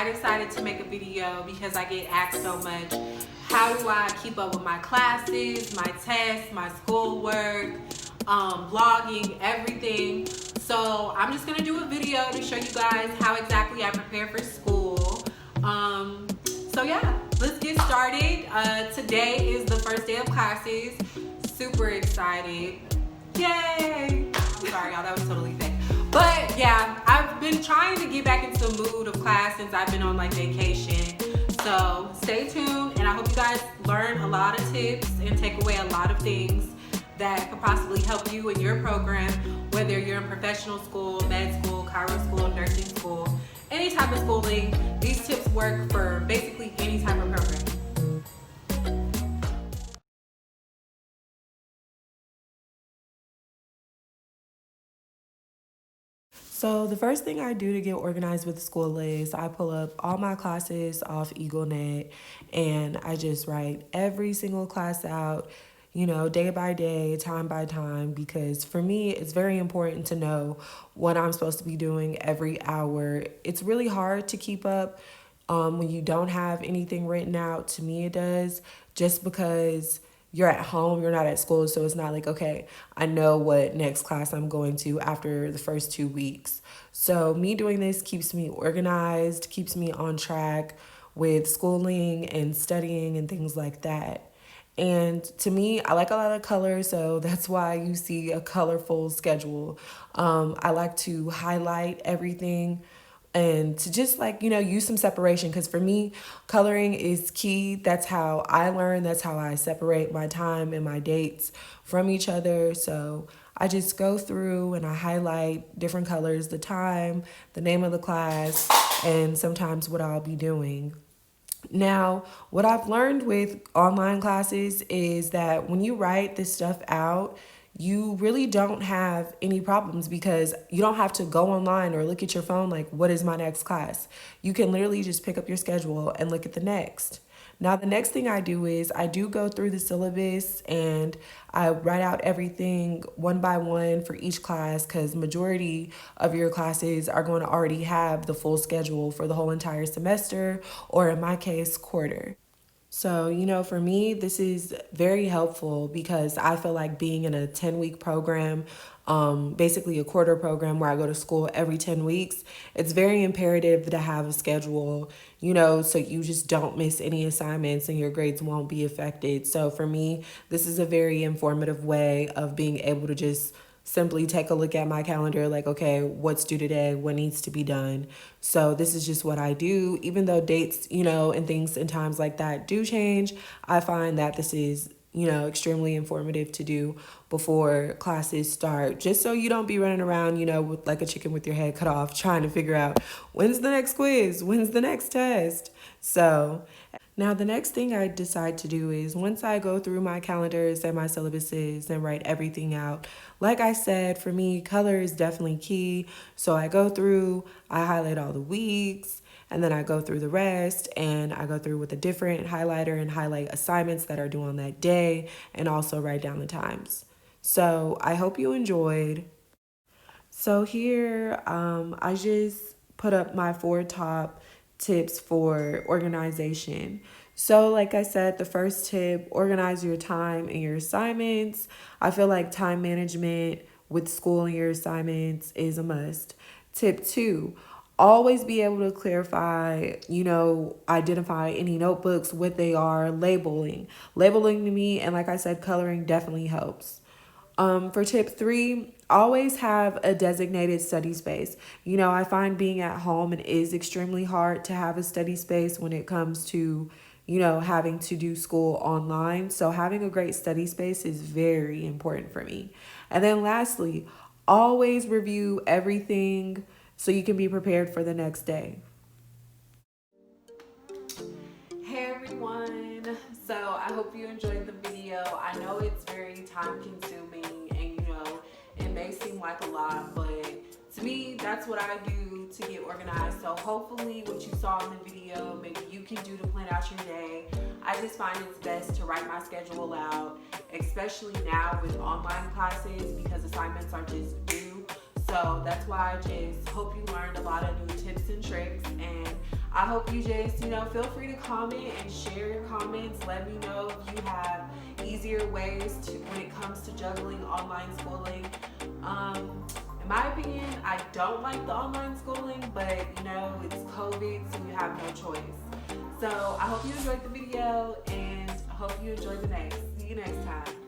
I decided to make a video because I get asked so much, how do I keep up with my classes, my tests, my schoolwork, blogging, everything. So I'm just gonna do a video to show you guys how exactly I prepare for school. So yeah, let's get started. Today is the first day of classes. Super excited. Yay! I'm sorry, y'all, that was totally fake. But yeah, I've been trying to get back into the mood of class since I've been on like vacation. So stay tuned, and I hope you guys learn a lot of tips and take away a lot of things that could possibly help you in your program, whether you're in professional school, med school, chiro school, nursing school, any type of schooling. These tips work for basically any type of program. So the first thing I do to get organized with school is I pull up all my classes off EagleNet and I just write every single class out, day by day, time by time, because for me, it's very important to know what I'm supposed to be doing every hour. It's really hard to keep up when you don't have anything written out. To me, it does, just because you're at home, you're not at school, so it's not like, okay, I know what next class I'm going to after the first 2 weeks. So me doing this keeps me organized, keeps me on track with schooling and studying and things like that. And to me, I like a lot of color, so that's why you see a colorful schedule. I like to highlight everything and to just use some separation, because for me, coloring is key. That's how I learn. That's how I separate my time and my dates from each other. So I just go through and I highlight different colors, the time, the name of the class, and sometimes what I'll be doing. Now, what I've learned with online classes is that when you write this stuff out, you really don't have any problems, because you don't have to go online or look at your phone like, what is my next class? You can literally just pick up your schedule and look at the next. Now, the next thing I do is I do go through the syllabus and I write out everything one by one for each class, because majority of your classes are going to already have the full schedule for the whole entire semester, or in my case, quarter. So, for me, this is very helpful because I feel like being in a 10-week program, basically a quarter program where I go to school every 10 weeks, it's very imperative to have a schedule, so you just don't miss any assignments and your grades won't be affected. So for me, this is a very informative way of being able to just simply take a look at my calendar, like, okay, what's due today, what needs to be done. So this is just what I do. Even though dates, and things and times like that do change, I find that this is, extremely informative to do before classes start, just so you don't be running around, with like a chicken with your head cut off, trying to figure out when's the next quiz, when's the next test. So now, the next thing I decide to do is, once I go through my calendars and my syllabuses and write everything out, like I said, for me, color is definitely key. So I go through, I highlight all the weeks, and then I go through the rest, and I go through with a different highlighter and highlight assignments that are due on that day, and also write down the times. So I hope you enjoyed. So here, I just put up my 4 top tips for organization. So like I said, the first tip, organize your time and your assignments. I feel like time management with school and your assignments is a must. Tip 2, always be able to clarify, identify any notebooks, what they are, labeling. Labeling to me, and like I said, coloring definitely helps. For tip 3, always have a designated study space. I find being at home, it is extremely hard to have a study space when it comes to, having to do school online. So having a great study space is very important for me. And then lastly, always review everything so you can be prepared for the next day. Hey everyone, so I hope you enjoyed the video. I know it's very time consuming and it may seem like a lot, but to me that's what I do to get organized. So hopefully what you saw in the video, maybe you can do to plan out your day. I just find it's best to write my schedule out, especially now with online classes, because assignments are just due. So that's why I just hope you learned a lot of new tips and tricks, and I hope you just, feel free to comment and share your comments. Let me know if you have easier ways to when it comes to juggling online schooling. In my opinion, I don't like the online schooling, but it's COVID, so you have no choice. So I hope you enjoyed the video, and I hope you enjoyed the next. See you next time.